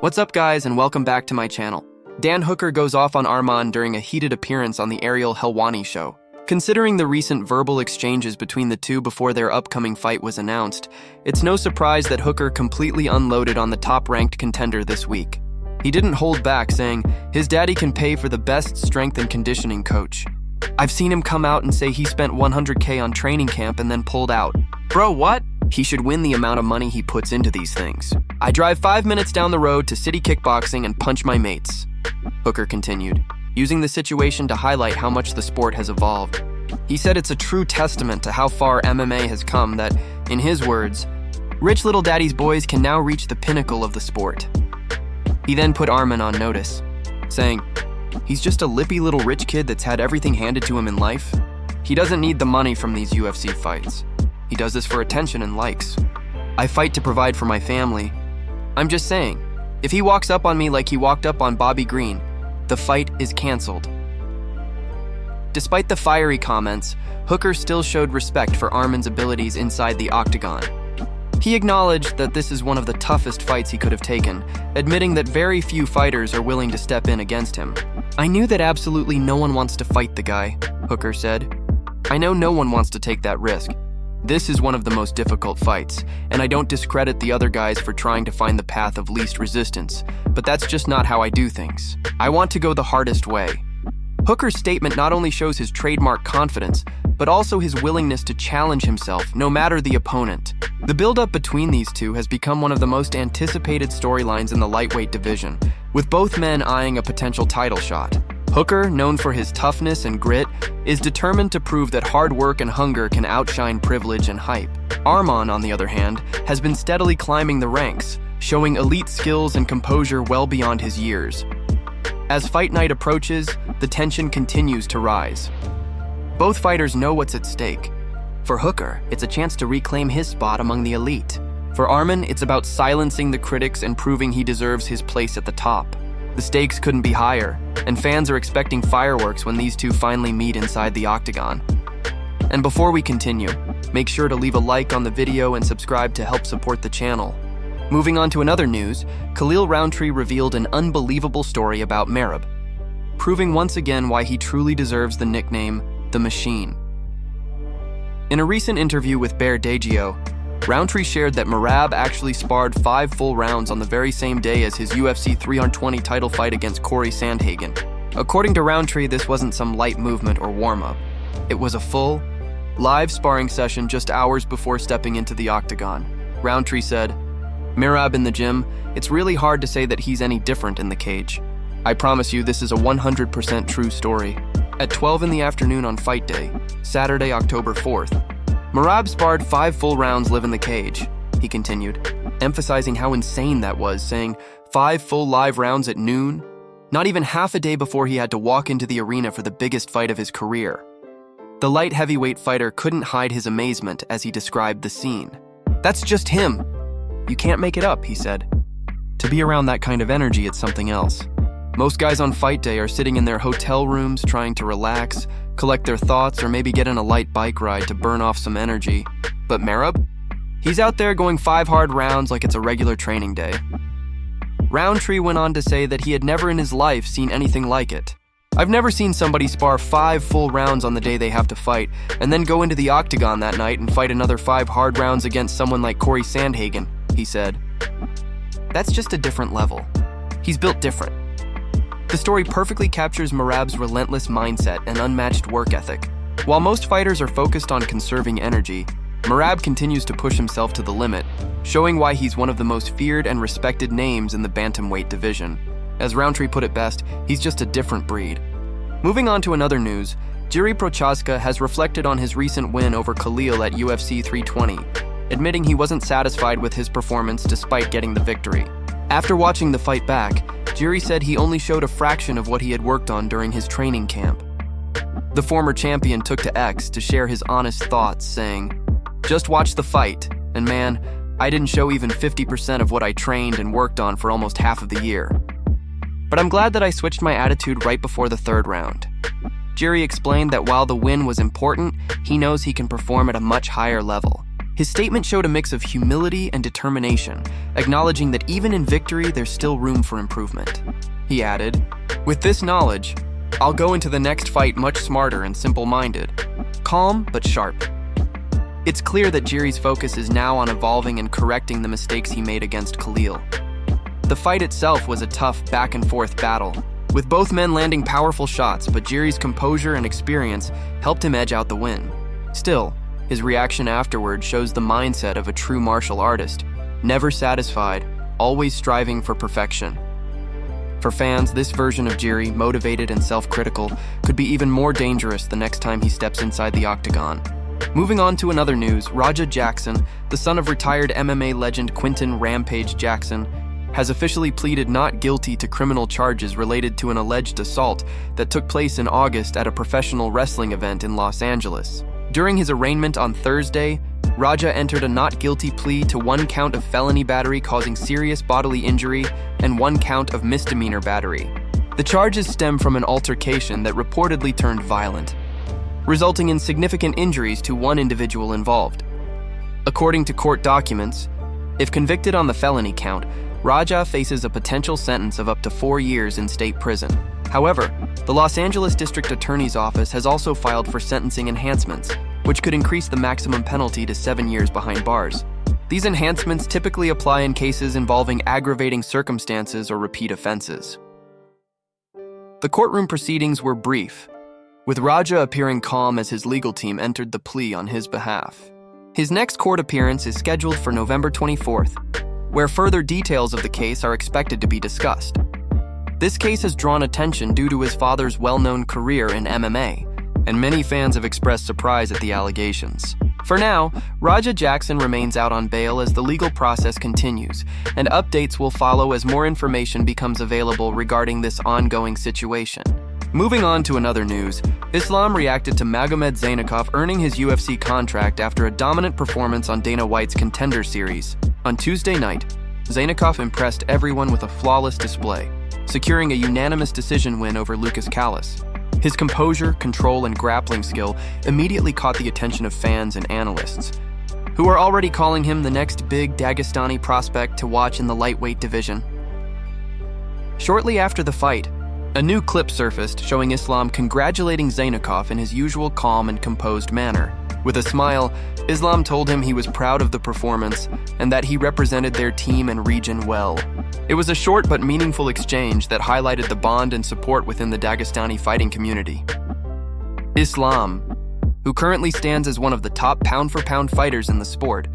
What's up guys and welcome back to my channel. Dan Hooker goes off on Arman during a heated appearance on the Ariel Helwani show. Considering the recent verbal exchanges between the two before their upcoming fight was announced, it's no surprise that Hooker completely unloaded on the top-ranked contender this week. He didn't hold back, saying his daddy can pay for the best strength and conditioning coach. I've seen him come out and say he spent $100K on training camp and then pulled out. Bro, what? He should win the amount of money he puts into these things. I drive 5 minutes down the road to City Kickboxing and punch my mates, Hooker continued, using the situation to highlight how much the sport has evolved. He said it's a true testament to how far MMA has come that, in his words, rich little daddy's boys can now reach the pinnacle of the sport. He then put Arman on notice, saying, he's just a lippy little rich kid that's had everything handed to him in life. He doesn't need the money from these UFC fights. He does this for attention and likes. I fight to provide for my family. I'm just saying, if he walks up on me like he walked up on Bobby Green, the fight is canceled. Despite the fiery comments, Hooker still showed respect for Arman's abilities inside the octagon. He acknowledged that this is one of the toughest fights he could have taken, admitting that very few fighters are willing to step in against him. I knew that absolutely no one wants to fight the guy, Hooker said. I know no one wants to take that risk. This is one of the most difficult fights, and I don't discredit the other guys for trying to find the path of least resistance, but that's just not how I do things. I want to go the hardest way. Hooker's statement not only shows his trademark confidence, but also his willingness to challenge himself, no matter the opponent. The build-up between these two has become one of the most anticipated storylines in the lightweight division, with both men eyeing a potential title shot. Hooker, known for his toughness and grit, is determined to prove that hard work and hunger can outshine privilege and hype. Arman, on the other hand, has been steadily climbing the ranks, showing elite skills and composure well beyond his years. As fight night approaches, the tension continues to rise. Both fighters know what's at stake. For Hooker, it's a chance to reclaim his spot among the elite. For Arman, it's about silencing the critics and proving he deserves his place at the top. The stakes couldn't be higher, and fans are expecting fireworks when these two finally meet inside the octagon. And before we continue, make sure to leave a like on the video and subscribe to help support the channel. Moving on to another news, Khalil Rountree revealed an unbelievable story about Merab, proving once again why he truly deserves the nickname The Machine. In a recent interview with Bear Dagio, Rountree shared that Merab actually sparred 5 full rounds on the very same day as his UFC 320 title fight against Corey Sandhagen. According to Rountree, this wasn't some light movement or warm-up. It was a full, live sparring session just hours before stepping into the octagon. Rountree said, Merab in the gym, it's really hard to say that he's any different in the cage. I promise you this is a 100% true story. At 12 in the afternoon on fight day, Saturday, October 4th, Merab sparred 5 full rounds live in the cage, he continued, emphasizing how insane that was, saying 5 full live rounds at noon, not even half a day before he had to walk into the arena for the biggest fight of his career. The light heavyweight fighter couldn't hide his amazement as he described the scene. That's just him. You can't make it up, he said. To be around that kind of energy, it's something else. Most guys on fight day are sitting in their hotel rooms trying to relax, collect their thoughts, or maybe get on a light bike ride to burn off some energy. But Merab? He's out there going 5 hard rounds like it's a regular training day. Rountree went on to say that he had never in his life seen anything like it. I've never seen somebody spar 5 full rounds on the day they have to fight, and then go into the octagon that night and fight another 5 hard rounds against someone like Corey Sandhagen, he said. That's just a different level. He's built different. The story perfectly captures Merab's relentless mindset and unmatched work ethic. While most fighters are focused on conserving energy, Merab continues to push himself to the limit, showing why he's one of the most feared and respected names in the bantamweight division. As Rountree put it best, he's just a different breed. Moving on to another news, Jiri Prochazka has reflected on his recent win over Khalil at UFC 320, admitting he wasn't satisfied with his performance despite getting the victory. After watching the fight back, Jiri said he only showed a fraction of what he had worked on during his training camp. The former champion took to X to share his honest thoughts, saying, just watch the fight, and man, I didn't show even 50% of what I trained and worked on for almost half of the year. But I'm glad that I switched my attitude right before the 3rd round. Jiri explained that while the win was important, he knows he can perform at a much higher level. His statement showed a mix of humility and determination, acknowledging that even in victory, there's still room for improvement. He added, "With this knowledge, I'll go into the next fight much smarter and simple-minded, calm but sharp." It's clear that Jiri's focus is now on evolving and correcting the mistakes he made against Khalil. The fight itself was a tough back-and-forth battle, with both men landing powerful shots, but Jiri's composure and experience helped him edge out the win. Still, his reaction afterward shows the mindset of a true martial artist, never satisfied, always striving for perfection. For fans, this version of Jiri, motivated and self-critical, could be even more dangerous the next time he steps inside the octagon. Moving on to another news, Raja Jackson, the son of retired MMA legend Quinton "Rampage" Jackson, has officially pleaded not guilty to criminal charges related to an alleged assault that took place in August at a professional wrestling event in Los Angeles. During his arraignment on Thursday, Raja entered a not guilty plea to 1 count of felony battery causing serious bodily injury and 1 count of misdemeanor battery. The charges stem from an altercation that reportedly turned violent, resulting in significant injuries to one individual involved. According to court documents, if convicted on the felony count, Raja faces a potential sentence of up to 4 years in state prison. However, the Los Angeles District Attorney's Office has also filed for sentencing enhancements, which could increase the maximum penalty to 7 years behind bars. These enhancements typically apply in cases involving aggravating circumstances or repeat offenses. The courtroom proceedings were brief, with Raja appearing calm as his legal team entered the plea on his behalf. His next court appearance is scheduled for November 24th, where further details of the case are expected to be discussed. This case has drawn attention due to his father's well-known career in MMA, and many fans have expressed surprise at the allegations. For now, Raja Jackson remains out on bail as the legal process continues, and updates will follow as more information becomes available regarding this ongoing situation. Moving on to another news, Islam reacted to Magomed Zainakov earning his UFC contract after a dominant performance on Dana White's Contender Series. On Tuesday night, Zainakov impressed everyone with a flawless display, securing a unanimous decision win over Lucas Callis. His composure, control, and grappling skill immediately caught the attention of fans and analysts, who are already calling him the next big Dagestani prospect to watch in the lightweight division. Shortly after the fight, a new clip surfaced showing Islam congratulating Zainakov in his usual calm and composed manner. With a smile, Islam told him he was proud of the performance and that he represented their team and region well. It was a short but meaningful exchange that highlighted the bond and support within the Dagestani fighting community. Islam, who currently stands as one of the top pound-for-pound fighters in the sport,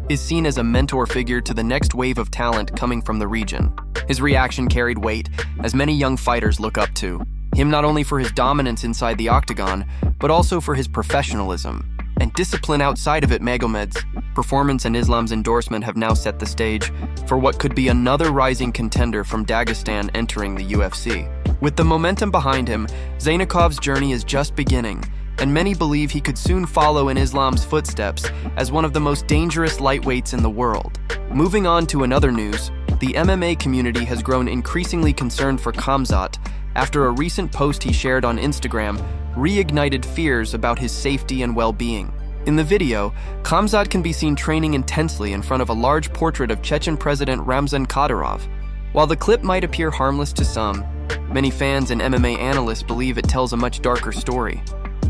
is seen as a mentor figure to the next wave of talent coming from the region. His reaction carried weight, as many young fighters look up to him not only for his dominance inside the octagon, but also for his professionalism and discipline outside of it. Magomed's performance and Islam's endorsement have now set the stage for what could be another rising contender from Dagestan entering the UFC. With the momentum behind him, Zainakov's journey is just beginning, and many believe he could soon follow in Islam's footsteps as one of the most dangerous lightweights in the world. Moving on to another news, the MMA community has grown increasingly concerned for Khamzat after a recent post he shared on Instagram reignited fears about his safety and well-being. In the video, Khamzat can be seen training intensely in front of a large portrait of Chechen President Ramzan Kadyrov. While the clip might appear harmless to some, many fans and MMA analysts believe it tells a much darker story.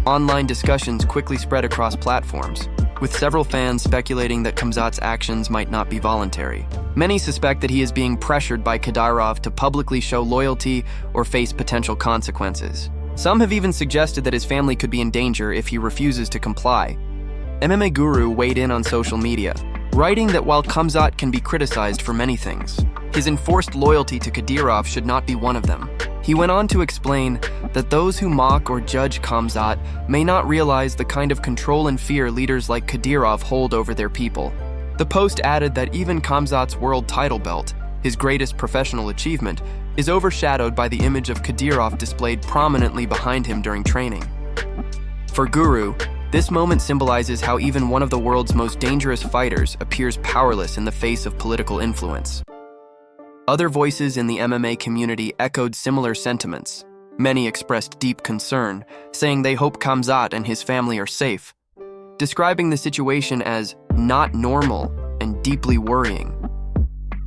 Online discussions quickly spread across platforms, with several fans speculating that Khamzat's actions might not be voluntary. Many suspect that he is being pressured by Kadyrov to publicly show loyalty or face potential consequences. Some have even suggested that his family could be in danger if he refuses to comply. MMA Guru weighed in on social media, writing that while Khamzat can be criticized for many things, his enforced loyalty to Kadyrov should not be one of them. He went on to explain that those who mock or judge Khamzat may not realize the kind of control and fear leaders like Kadyrov hold over their people. The post added that even Khamzat's world title belt, his greatest professional achievement, is overshadowed by the image of Kadyrov displayed prominently behind him during training. For Guru, this moment symbolizes how even one of the world's most dangerous fighters appears powerless in the face of political influence. Other voices in the MMA community echoed similar sentiments. Many expressed deep concern, saying they hope Khamzat and his family are safe, describing the situation as not normal and deeply worrying.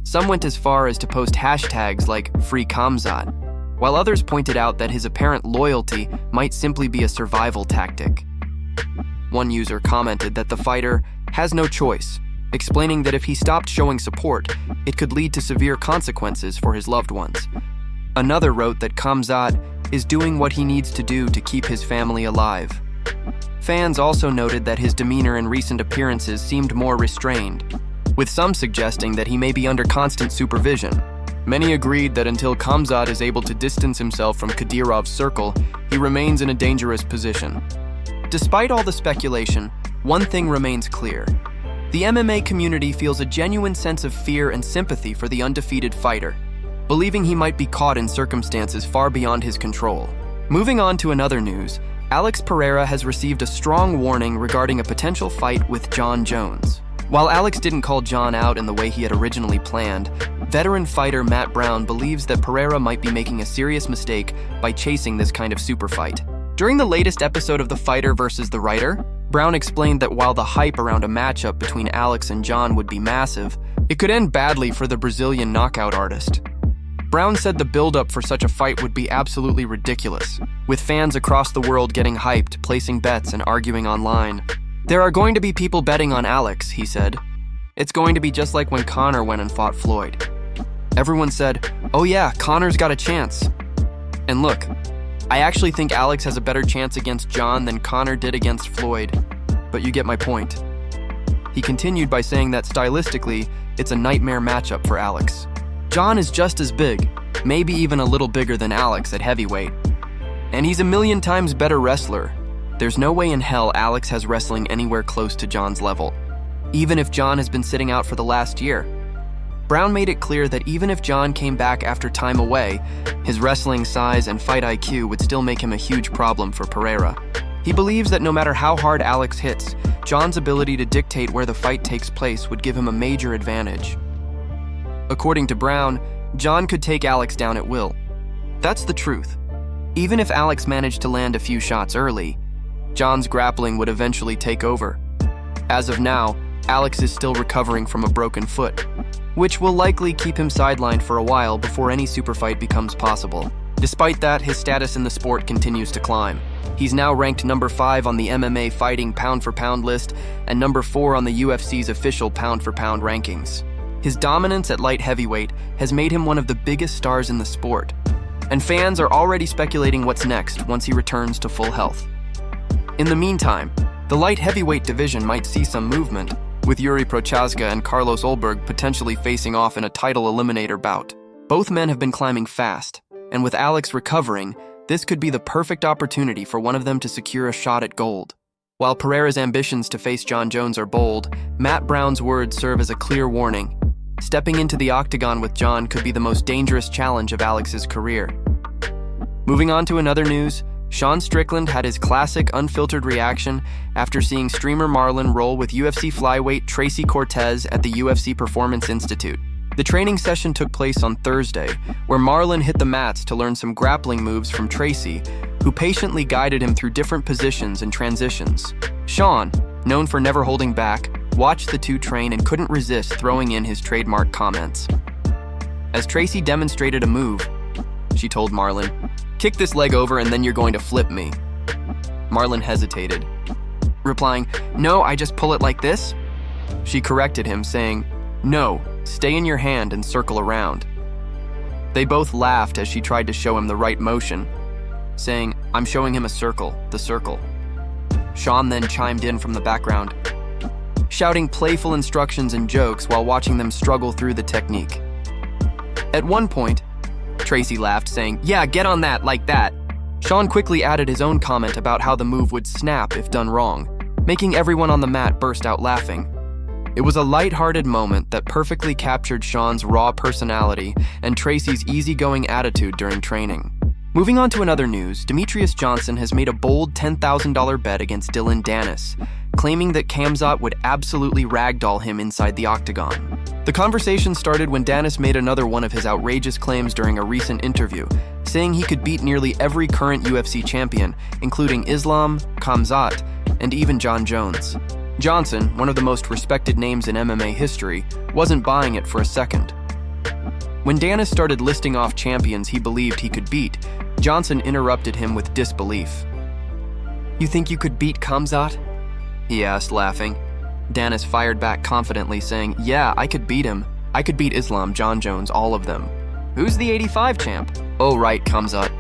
Some went as far as to post hashtags like Free Khamzat, while others pointed out that his apparent loyalty might simply be a survival tactic. One user commented that the fighter has no choice, explaining that if he stopped showing support, it could lead to severe consequences for his loved ones. Another wrote that Khamzat is doing what he needs to do to keep his family alive. Fans also noted that his demeanor in recent appearances seemed more restrained, with some suggesting that he may be under constant supervision. Many agreed that until Khamzat is able to distance himself from Kadyrov's circle, he remains in a dangerous position. Despite all the speculation, one thing remains clear. The MMA community feels a genuine sense of fear and sympathy for the undefeated fighter, believing he might be caught in circumstances far beyond his control. Moving on to another news, Alex Pereira has received a strong warning regarding a potential fight with Jon Jones. While Alex didn't call Jon out in the way he had originally planned, veteran fighter Matt Brown believes that Pereira might be making a serious mistake by chasing this kind of super fight. During the latest episode of The Fighter vs. the Writer, Brown explained that while the hype around a matchup between Alex and Jon would be massive, it could end badly for the Brazilian knockout artist. Brown said the build-up for such a fight would be absolutely ridiculous, with fans across the world getting hyped, placing bets, and arguing online. "There are going to be people betting on Alex," he said. "It's going to be just like when Conor went and fought Floyd." Everyone said, "Oh yeah, Conor's got a chance." And look, I actually think Alex has a better chance against Jon than Conor did against Floyd, but you get my point. He continued by saying that stylistically, it's a nightmare matchup for Alex. Jon is just as big, maybe even a little bigger than Alex at heavyweight. And he's a million times better wrestler. There's no way in hell Alex has wrestling anywhere close to Jon's level, even if Jon has been sitting out for the last year. Brown made it clear that even if Jon came back after time away, his wrestling size and fight IQ would still make him a huge problem for Pereira. He believes that no matter how hard Alex hits, Jon's ability to dictate where the fight takes place would give him a major advantage. According to Brown, Jon could take Alex down at will. That's the truth. Even if Alex managed to land a few shots early, Jon's grappling would eventually take over. As of now, Alex is still recovering from a broken foot, which will likely keep him sidelined for a while before any super fight becomes possible. Despite that, his status in the sport continues to climb. He's now ranked number 5 on the MMA fighting pound-for-pound list and number 4 on the UFC's official pound-for-pound rankings. His dominance at light heavyweight has made him one of the biggest stars in the sport, and fans are already speculating what's next once he returns to full health. In the meantime, the light heavyweight division might see some movement, with Jiri Prochazka and Carlos Ulberg potentially facing off in a title eliminator bout. Both men have been climbing fast, and with Alex recovering, this could be the perfect opportunity for one of them to secure a shot at gold. While Pereira's ambitions to face Jon Jones are bold, Matt Brown's words serve as a clear warning. Stepping into the octagon with Jon could be the most dangerous challenge of Alex's career. Moving on to another news, Sean Strickland had his classic unfiltered reaction after seeing streamer Marlon roll with UFC flyweight Tracy Cortez at the UFC Performance Institute. The training session took place on Thursday, where Marlon hit the mats to learn some grappling moves from Tracy, who patiently guided him through different positions and transitions. Sean, known for never holding back, watched the two train and couldn't resist throwing in his trademark comments. As Tracy demonstrated a move, she told Marlon, "Kick this leg over and then you're going to flip me." Marlon hesitated, replying, "No, I just pull it like this." She corrected him, saying, "No, stay in your hand and circle around." They both laughed as she tried to show him the right motion, saying, "I'm showing him a circle, the circle." Sean then chimed in from the background, shouting playful instructions and jokes while watching them struggle through the technique. At one point, Tracy laughed, saying, "Yeah, get on that, like that." Sean quickly added his own comment about how the move would snap if done wrong, making everyone on the mat burst out laughing. It was a light-hearted moment that perfectly captured Sean's raw personality and Tracy's easygoing attitude during training. Moving on to another news, Demetrius Johnson has made a bold $10,000 bet against Dylan Dennis, claiming that Khamzat would absolutely ragdoll him inside the octagon. The conversation started when Dennis made another one of his outrageous claims during a recent interview, saying he could beat nearly every current UFC champion, including Islam, Khamzat, and even Jon Jones. Johnson, one of the most respected names in MMA history, wasn't buying it for a second. When Danis started listing off champions he believed he could beat, Johnson interrupted him with disbelief. "You think you could beat Khamzat?" he asked, laughing. Danis fired back confidently, saying, "Yeah, I could beat him. I could beat Islam, John Jones, all of them." "Who's the 85 champ?" "Oh, right, Khamzat."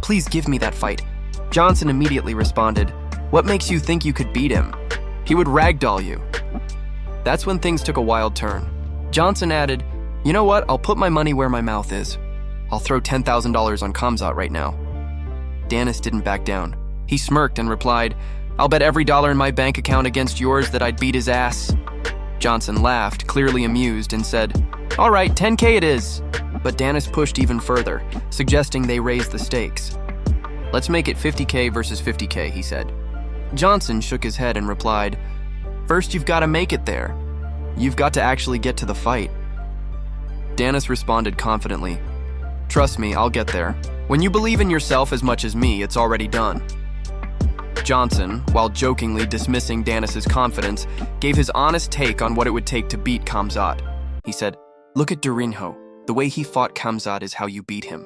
"Please give me that fight." Johnson immediately responded, "What makes you think you could beat him? He would ragdoll you." That's when things took a wild turn. Johnson added, "You know what? I'll put my money where my mouth is. I'll throw $10,000 on Khamzat right now." Danis didn't back down. He smirked and replied, "I'll bet every dollar in my bank account against yours that I'd beat his ass." Johnson laughed, clearly amused, and said, "All right, 10K it is." But Danis pushed even further, suggesting they raise the stakes. "Let's make it 50K versus 50K, he said. Johnson shook his head and replied, "First you've got to make it there. You've got to actually get to the fight." Danis responded confidently, "Trust me, I'll get there. When you believe in yourself as much as me, it's already done." Johnson, while jokingly dismissing Danis's confidence, gave his honest take on what it would take to beat Khamzat. He said, "Look at Durinho. The way he fought Khamzat is how you beat him.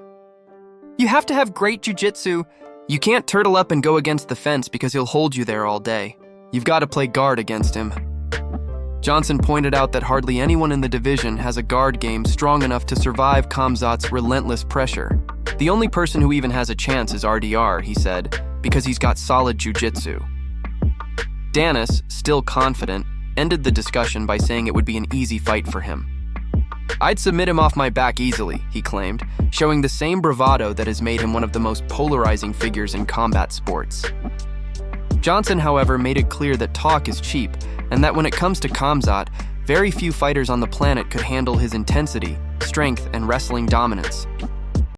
You have to have great jiu-jitsu. You can't turtle up and go against the fence because he'll hold you there all day. You've got to play guard against him." Johnson pointed out that hardly anyone in the division has a guard game strong enough to survive Khamzat's relentless pressure. The only person who even has a chance is RDR, he said, because he's got solid jiu-jitsu. Danis, still confident, ended the discussion by saying it would be an easy fight for him. "I'd submit him off my back easily," he claimed, showing the same bravado that has made him one of the most polarizing figures in combat sports. Johnson, however, made it clear that talk is cheap, and that when it comes to Khamzat, very few fighters on the planet could handle his intensity, strength, and wrestling dominance.